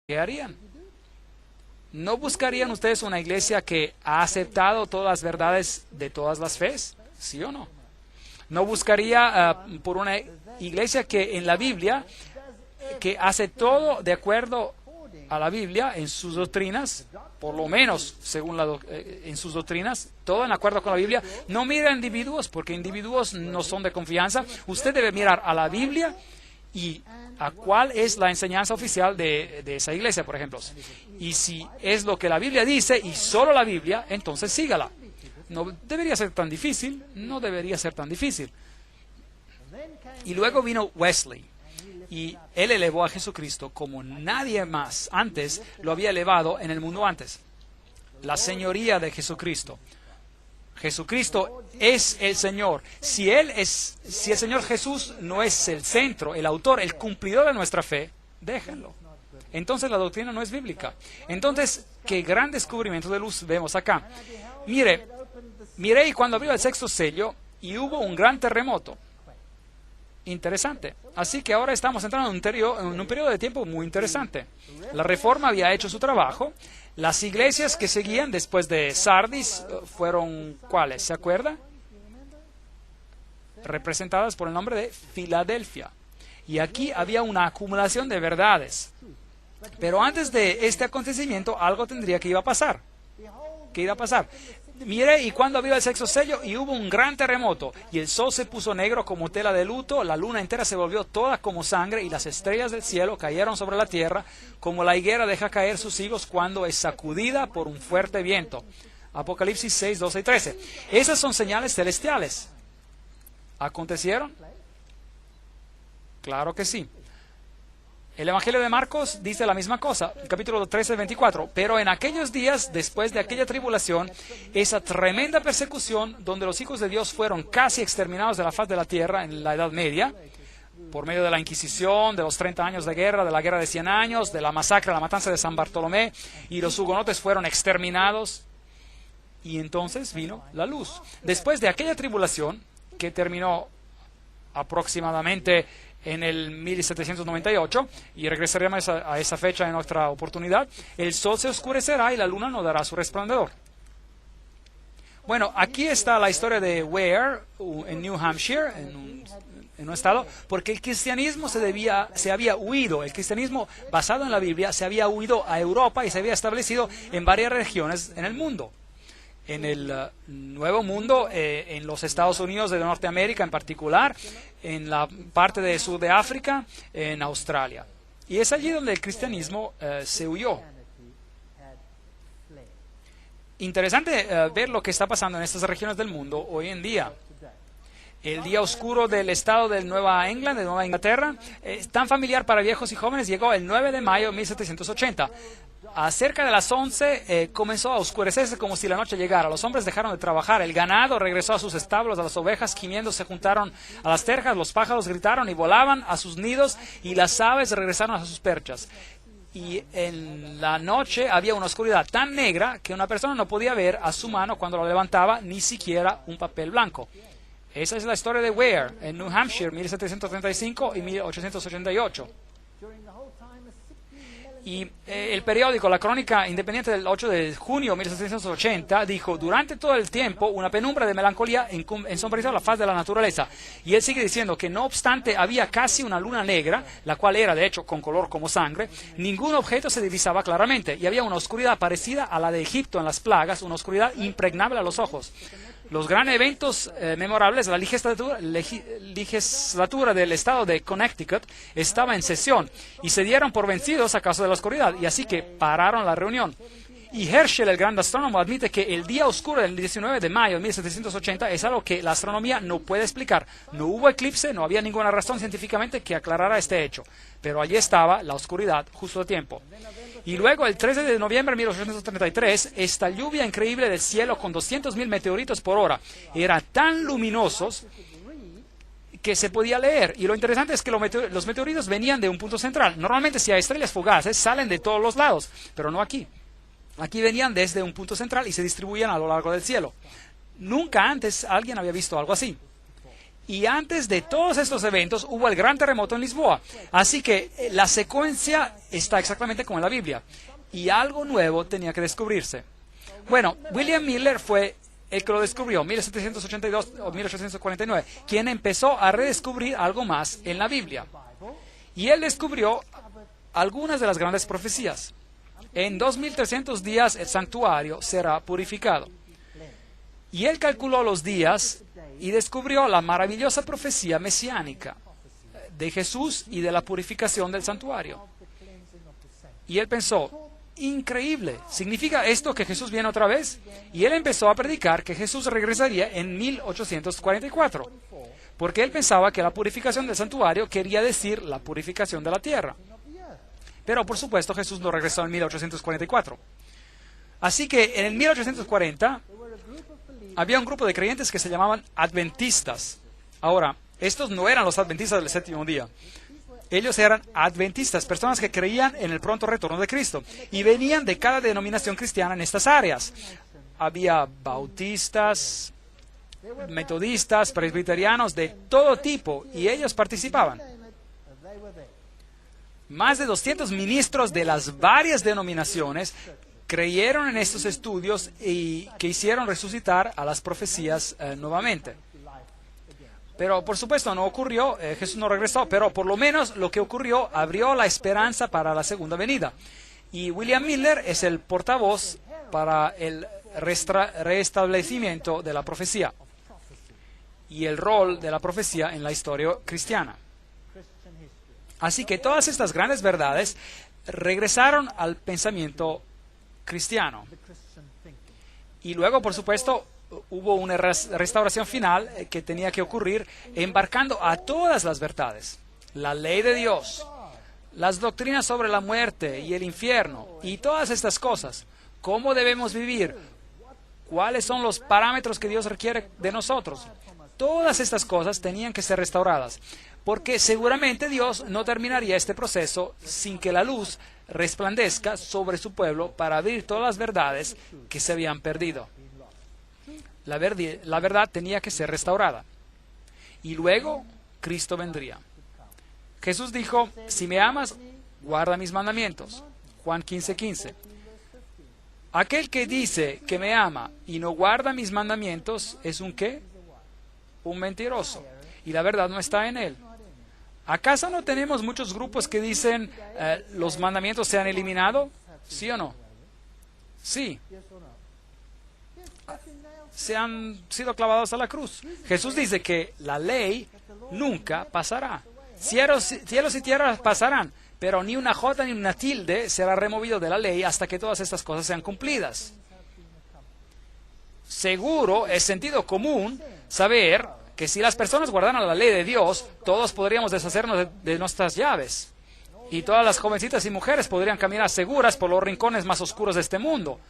¿qué harían? ¿No buscarían ustedes una iglesia que ha aceptado todas las verdades de todas las fes? ¿Sí o no? ¿No buscaría por una iglesia que en la Biblia, que hace todo de acuerdo a la Biblia en sus doctrinas, por lo menos según en sus doctrinas, todo en acuerdo con la Biblia? No mira a individuos, porque individuos no son de confianza. Usted debe mirar a la Biblia y a cuál es la enseñanza oficial de esa iglesia, por ejemplo. Y si es lo que la Biblia dice y solo la Biblia, entonces sígala. No debería ser tan difícil, no debería ser tan difícil. Y luego vino Wesley, y él elevó a Jesucristo como nadie más antes lo había elevado en el mundo antes. La señoría de Jesucristo. Jesucristo es el Señor. Si el Señor Jesús no es el centro, el autor, el cumplidor de nuestra fe, déjenlo. Entonces la doctrina no es bíblica. Entonces, qué gran descubrimiento de luz vemos acá. Miré y cuando abrió el sexto sello, y hubo un gran terremoto. Interesante. Así que ahora estamos entrando en un periodo de tiempo muy interesante. La Reforma había hecho su trabajo. Las iglesias que seguían después de Sardis fueron, ¿cuáles? ¿Se acuerda? Representadas por el nombre de Filadelfia. Y aquí había una acumulación de verdades. Pero antes de este acontecimiento, algo tendría que iba a pasar. ¿Qué iba a pasar? Mire, y cuando abrió el sexto sello, y hubo un gran terremoto, y el sol se puso negro como tela de luto, la luna entera se volvió toda como sangre, y las estrellas del cielo cayeron sobre la tierra, como la higuera deja caer sus higos cuando es sacudida por un fuerte viento. Apocalipsis 6, 12 y 13. Esas son señales celestiales. ¿Acontecieron? Claro que sí. El Evangelio de Marcos dice la misma cosa, el capítulo 13, 24. Pero en aquellos días, después de aquella tribulación, esa tremenda persecución, donde los hijos de Dios fueron casi exterminados de la faz de la tierra en la Edad Media, por medio de la Inquisición, de los 30 años de guerra, de la guerra de 100 años, de la masacre, la matanza de San Bartolomé, y los hugonotes fueron exterminados. Y entonces vino la luz. Después de aquella tribulación, que terminó aproximadamente en el 1798, y regresaremos a esa fecha en otra oportunidad, el sol se oscurecerá y la luna no dará su resplandor. Bueno, aquí está la historia de Ware, en New Hampshire, en un estado, porque el cristianismo se había huido, el cristianismo basado en la Biblia se había huido a Europa y se había establecido en varias regiones en el mundo. En el Nuevo Mundo, en los Estados Unidos de Norteamérica en particular, en la parte de sur de África, en Australia. Y es allí donde el cristianismo se huyó. Interesante ver lo que está pasando en estas regiones del mundo hoy en día. El día oscuro del estado de Nueva England, de Nueva Inglaterra, tan familiar para viejos y jóvenes, llegó el 9 de mayo de 1780. A cerca de las 11 comenzó a oscurecerse como si la noche llegara. Los hombres dejaron de trabajar, el ganado regresó a sus establos, a las ovejas gimiendo se juntaron a las terjas, los pájaros gritaron y volaban a sus nidos y las aves regresaron a sus perchas. Y en la noche había una oscuridad tan negra que una persona no podía ver a su mano cuando la levantaba, ni siquiera un papel blanco. Esa es la historia de Ware, en New Hampshire, 1735 y 1888. Y el periódico La Crónica Independiente del 8 de junio de 1780 dijo: durante todo el tiempo una penumbra de melancolía ensombreció la faz de la naturaleza. Y él sigue diciendo que no obstante había casi una luna negra, la cual era de hecho con color como sangre, ningún objeto se divisaba claramente y había una oscuridad parecida a la de Egipto en las plagas, una oscuridad impregnable a los ojos. Los grandes eventos memorables de la legislatura del estado de Connecticut estaba en sesión y se dieron por vencidos a causa de la oscuridad, y así que pararon la reunión. Y Herschel, el gran astrónomo, admite que el día oscuro del 19 de mayo de 1780 es algo que la astronomía no puede explicar. No hubo eclipse, no había ninguna razón científicamente que aclarara este hecho, pero allí estaba la oscuridad justo a tiempo. Y luego, el 13 de noviembre de 1833, esta lluvia increíble del cielo con 200.000 meteoritos por hora eran tan luminosos que se podía leer. Y lo interesante es que los meteoritos venían de un punto central. Normalmente, si hay estrellas fugaces, salen de todos los lados, pero no aquí. Aquí venían desde un punto central y se distribuían a lo largo del cielo. Nunca antes alguien había visto algo así. Y antes de todos estos eventos hubo el gran terremoto en Lisboa. Así que la secuencia está exactamente como en la Biblia. Y algo nuevo tenía que descubrirse. Bueno, William Miller fue el que lo descubrió, 1782 o 1849, quien empezó a redescubrir algo más en la Biblia. Y él descubrió algunas de las grandes profecías. En 2300 días el santuario será purificado. Y él calculó los días y descubrió la maravillosa profecía mesiánica de Jesús y de la purificación del santuario. Y él pensó, increíble, ¿significa esto que Jesús viene otra vez? Y él empezó a predicar que Jesús regresaría en 1844, porque él pensaba que la purificación del santuario quería decir la purificación de la tierra. Pero por supuesto Jesús no regresó en 1844. Así que en el 1840 había un grupo de creyentes que se llamaban adventistas. Ahora, estos no eran los adventistas del séptimo día. Ellos eran adventistas, personas que creían en el pronto retorno de Cristo. Y venían de cada denominación cristiana en estas áreas. Había bautistas, metodistas, presbiterianos, de todo tipo. Y ellos participaban. Más de 200 ministros de las varias denominaciones creyeron en estos estudios y que hicieron resucitar a las profecías nuevamente. Pero por supuesto no ocurrió, Jesús no regresó, pero por lo menos lo que ocurrió abrió la esperanza para la segunda venida. Y William Miller es el portavoz para el restablecimiento de la profecía y el rol de la profecía en la historia cristiana. Así que todas estas grandes verdades regresaron al pensamiento cristiano. Y luego, por supuesto, hubo una restauración final que tenía que ocurrir embarcando a todas las verdades. La ley de Dios, las doctrinas sobre la muerte y el infierno y todas estas cosas. ¿Cómo debemos vivir? ¿Cuáles son los parámetros que Dios requiere de nosotros? Todas estas cosas tenían que ser restauradas, porque seguramente Dios no terminaría este proceso sin que la luz resplandezca sobre su pueblo para abrir todas las verdades que se habían perdido. La verdad tenía que ser restaurada. Y luego Cristo vendría. Jesús dijo, si me amas, guarda mis mandamientos. Juan 15:15. Aquel que dice que me ama y no guarda mis mandamientos, ¿es un qué? Un mentiroso. Y la verdad no está en él. ¿Acaso no tenemos muchos grupos que dicen los mandamientos se han eliminado? ¿Sí o no? Sí. Se han sido clavados a la cruz. Jesús dice que la ley nunca pasará. Cielos y tierras pasarán, pero ni una jota ni una tilde será removido de la ley hasta que todas estas cosas sean cumplidas. Seguro es sentido común saber que si las personas guardaran la ley de Dios, todos podríamos deshacernos de nuestras llaves. Y todas las jovencitas y mujeres podrían caminar seguras por los rincones más oscuros de este mundo,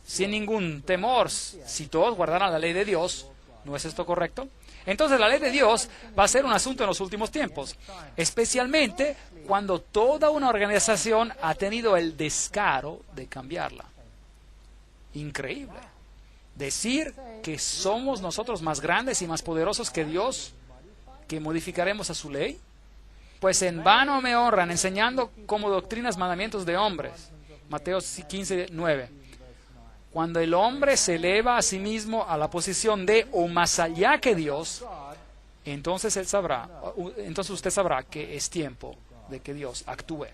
sin ningún temor. Si todos guardaran la ley de Dios, ¿no es esto correcto? Entonces la ley de Dios va a ser un asunto en los últimos tiempos, especialmente cuando toda una organización ha tenido el descaro de cambiarla. Increíble. Decir que somos nosotros más grandes y más poderosos que Dios, que modificaremos a su ley. Pues en vano me honran enseñando como doctrinas mandamientos de hombres. Mateo 15:9. Cuando el hombre se eleva a sí mismo a la posición de o más allá que Dios, entonces usted sabrá que es tiempo de que Dios actúe.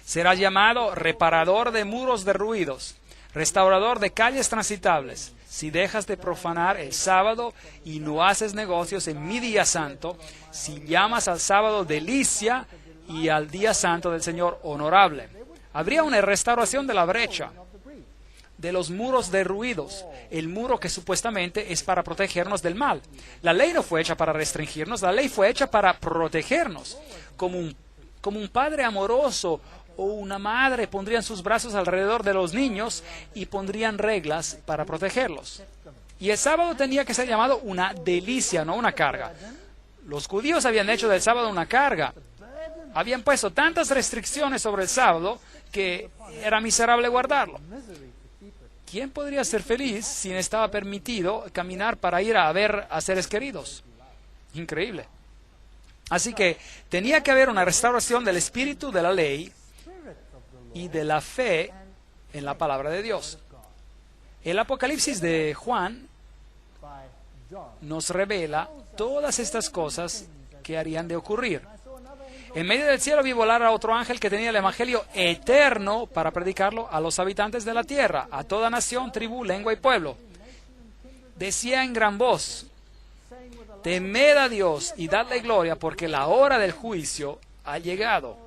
Será llamado reparador de muros derruidos, restaurador de calles transitables. Si dejas de profanar el sábado y no haces negocios en mi día santo, si llamas al sábado delicia y al día santo del Señor honorable. Habría una restauración de la brecha, de los muros derruidos, el muro que supuestamente es para protegernos del mal. La ley no fue hecha para restringirnos, la ley fue hecha para protegernos. Como un padre amoroso o una madre pondrían sus brazos alrededor de los niños y pondrían reglas para protegerlos. Y el sábado tenía que ser llamado una delicia, no una carga. Los judíos habían hecho del sábado una carga. Habían puesto tantas restricciones sobre el sábado que era miserable guardarlo. ¿Quién podría ser feliz si no estaba permitido caminar para ir a ver a seres queridos? Increíble. Así que tenía que haber una restauración del espíritu de la ley y de la fe en la palabra de Dios. El Apocalipsis de Juan nos revela todas estas cosas que harían de ocurrir. En medio del cielo vi volar a otro ángel que tenía el evangelio eterno para predicarlo a los habitantes de la tierra, a toda nación, tribu, lengua y pueblo. Decía en gran voz: temed a Dios y dadle gloria, porque la hora del juicio ha llegado.